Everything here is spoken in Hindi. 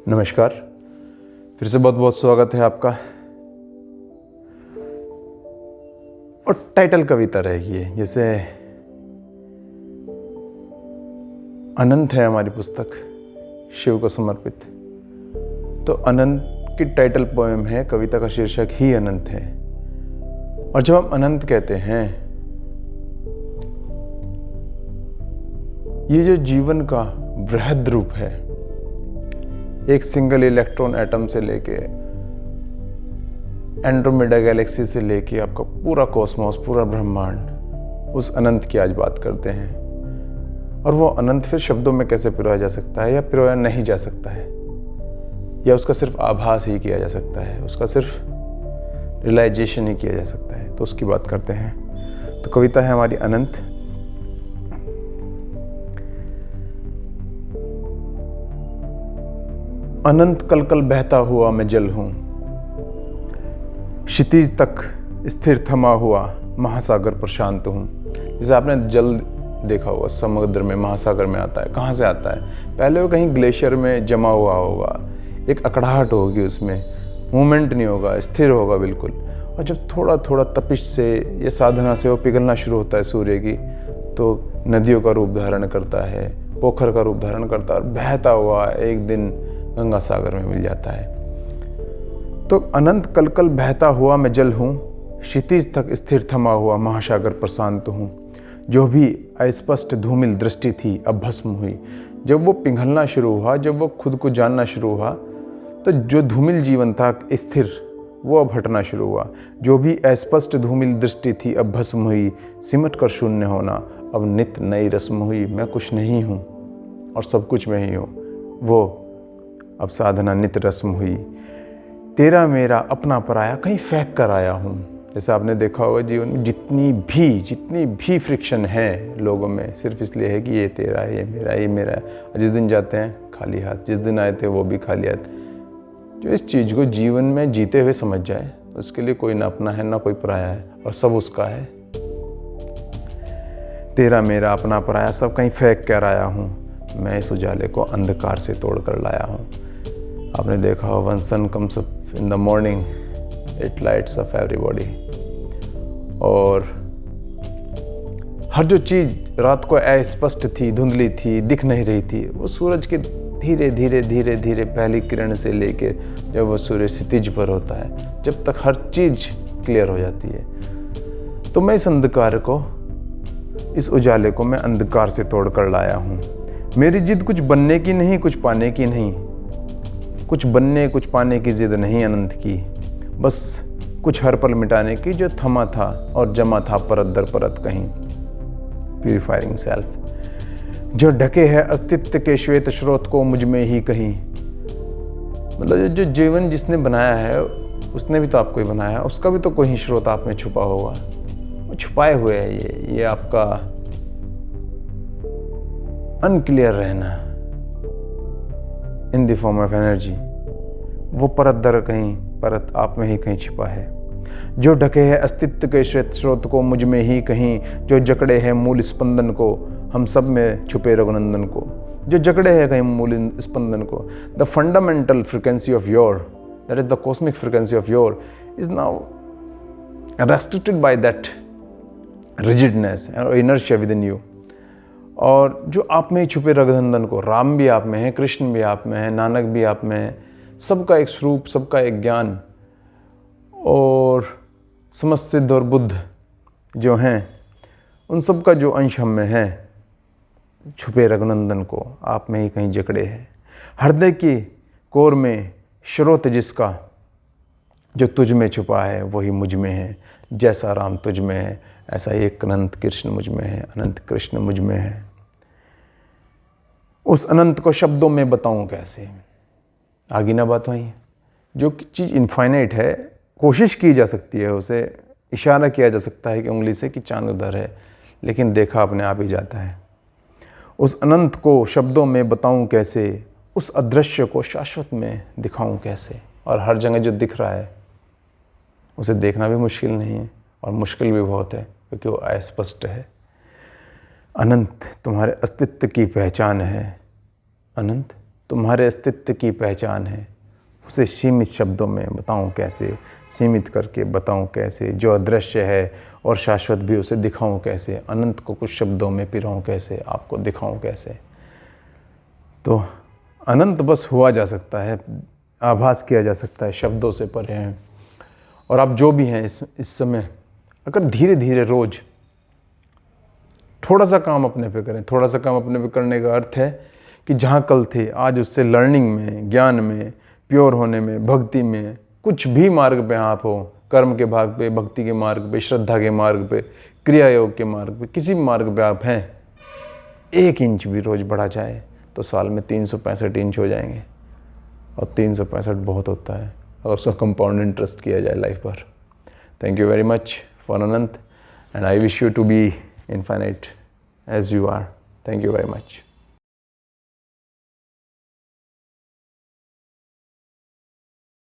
नमस्कार, फिर से बहुत बहुत स्वागत है आपका। और टाइटल कविता रहेगी है, जैसे अनंत है हमारी पुस्तक शिव को समर्पित, तो अनंत की टाइटल पोएम है, कविता का शीर्षक ही अनंत है। और जब हम अनंत कहते हैं, ये जो जीवन का वृहद रूप है, एक सिंगल इलेक्ट्रॉन एटम से लेके एंड्रोमेडा गैलेक्सी से लेके आपका पूरा कॉस्मोस, पूरा ब्रह्मांड, उस अनंत की आज बात करते हैं। और वो अनंत फिर शब्दों में कैसे पिरोया जा सकता है, या पिरोया नहीं जा सकता है, या उसका सिर्फ आभास ही किया जा सकता है, उसका सिर्फ रियलाइजेशन ही किया जा सकता है, तो उसकी बात करते हैं। तो कविता है हमारी अनंत। अनंत कल कल बहता हुआ मैं जल हूं, क्षितिज तक स्थिर थमा हुआ महासागर प्रशांत हूं। जैसे आपने जल देखा होगा, समुद्र में, महासागर में आता है। कहाँ से आता है? पहले वो कहीं ग्लेशियर में जमा हुआ होगा, एक अकड़ाहट होगी, उसमें मूवमेंट नहीं होगा, स्थिर होगा बिल्कुल। और जब थोड़ा थोड़ा तपिश से या साधना से वो पिघलना शुरू होता है सूर्य की, तो नदियों का रूप धारण करता है, पोखर का रूप धारण करता है, और बहता हुआ एक दिन गंगा सागर में मिल जाता है। तो अनंत कल कल बहता हुआ मैं जल हूँ, क्षितिज तक स्थिर थमा हुआ महासागर प्रशांत हूँ। जो भी अस्पष्ट धूमिल दृष्टि थी अब भस्म हुई। जब वो पिघलना शुरू हुआ, जब वो खुद को जानना शुरू हुआ, तो जो धूमिल जीवन था स्थिर, वो अब हटना शुरू हुआ। जो भी अस्पष्ट धूमिल दृष्टि थी अब भस्म हुई, सिमट कर शून्य होना अब नित नई रस्म हुई। मैं कुछ नहीं हूँ और सब कुछ मैं ही हूँ, वो अब साधना नित रस्म हुई। तेरा मेरा अपना पराया कहीं फेंक कर आया हूँ। जैसे आपने देखा होगा जीवन में जितनी भी फ्रिक्शन है लोगों में, सिर्फ इसलिए है कि ये तेरा है, ये मेरा है, ये मेरा है। और जिस दिन जाते हैं खाली हाथ, जिस दिन आए थे वो भी खाली हाथ। जो इस चीज़ को जीवन में जीते हुए समझ जाए, उसके लिए कोई ना अपना है ना कोई पराया है, और सब उसका है। तेरा मेरा अपना पराया सब कहीं फेंक कर आया हूँ, मैं इस उजाले को अंधकार से तोड़ कर लाया हूँ। आपने देखा हो, one sun comes up in the morning, it lights up everybody. और हर जो चीज़ रात को अस्पष्ट थी, धुंधली थी, दिख नहीं रही थी, वो सूरज के धीरे धीरे धीरे धीरे पहली किरण से लेके जब वो सूर्य क्षितिज पर होता है, जब तक हर चीज़ क्लियर हो जाती है। तो मैं इस अंधकार को, इस उजाले को मैं अंधकार से तोड़ कर लाया हूँ। मेरी जिद कुछ बनने की नहीं, कुछ पाने की नहीं, कुछ बनने कुछ पाने की जिद नहीं अनंत की, बस कुछ हर पल मिटाने की जो थमा था और जमा था परत दर परत कहीं। प्यूरिफाइंग सेल्फ जो ढके है अस्तित्व के श्वेत स्रोत को मुझ में ही कहीं। मतलब जो जीवन जिसने बनाया है, उसने भी तो आपको ही बनाया है, उसका भी तो कोई स्रोत आप में छुपा होगा। वो छुपाए हुए है ये आपका अनक्लियर रहना in the form of energy. वो परत दर कहीं, परत आप में ही कहीं छिपा है। जो ढके है अस्तित्व के श्वेत स्रोत को मुझ में ही कहीं, जो जकड़े हैं मूल स्पंदन को हम सब में छुपे रघुनंदन को। जो जकड़े हैं कहीं मूल स्पंदन को। The fundamental frequency of your, that is the cosmic frequency of your, is now restricted by that rigidness और इनर्शिया विद इन यू। और जो आप में ही छुपे रघुनंदन को, राम भी आप में है, कृष्ण भी आप में है, नानक भी आप में है, सबका एक स्वरूप, सबका एक ज्ञान, और समस्त सिद्ध और बुद्ध जो हैं, उन सब का जो अंश हम में है, छुपे रघुनंदन को आप में ही कहीं जकड़े हैं। हृदय की कोर में स्रोत जिसका, जो तुझ में छुपा है वही मुझ में है। जैसा राम तुझ में है, ऐसा एक अनंत कृष्ण मुझ में है, अनंत कृष्ण मुझ में है। उस अनंत को शब्दों में बताऊं कैसे? आगे ना बात वही, जो चीज़ इनफाइनाइट है, कोशिश की जा सकती है, उसे इशारा किया जा सकता है कि उंगली से कि चांद उधर है, लेकिन देखा अपने आप ही जाता है। उस अनंत को शब्दों में बताऊं कैसे, उस अदृश्य को शाश्वत में दिखाऊं कैसे। और हर जगह जो दिख रहा है उसे देखना भी मुश्किल नहीं है, और मुश्किल भी बहुत है, क्योंकि वो अस्पष्ट है। अनंत तुम्हारे अस्तित्व की पहचान है, अनंत तुम्हारे अस्तित्व की पहचान है, उसे सीमित शब्दों में बताऊं कैसे, सीमित करके बताऊं कैसे, जो अदृश्य है और शाश्वत भी उसे दिखाऊं कैसे, अनंत को कुछ शब्दों में पिराऊं कैसे, आपको दिखाऊं कैसे। तो अनंत बस हुआ जा सकता है, आभास किया जा सकता है, शब्दों से परे हैं। और आप जो भी हैं इस समय, अगर धीरे धीरे रोज़ थोड़ा सा काम अपने पे करें, थोड़ा सा काम अपने पे करने का अर्थ है कि जहाँ कल थे आज उससे लर्निंग में, ज्ञान में, प्योर होने में, भक्ति में, कुछ भी मार्ग पे आप हो, कर्म के भाग पे, भक्ति के मार्ग पे, श्रद्धा के मार्ग पे, क्रिया योग के मार्ग पे, किसी भी मार्ग पे आप हैं, 1 इंच भी रोज़ बढ़ा जाए तो साल में 365 इंच हो जाएंगे। और 365 बहुत होता है अगर उसका कंपाउंड इंटरेस्ट किया जाए लाइफ भर। Thank you very much for Anant, and I wish you to be infinite as you are. Thank you very much.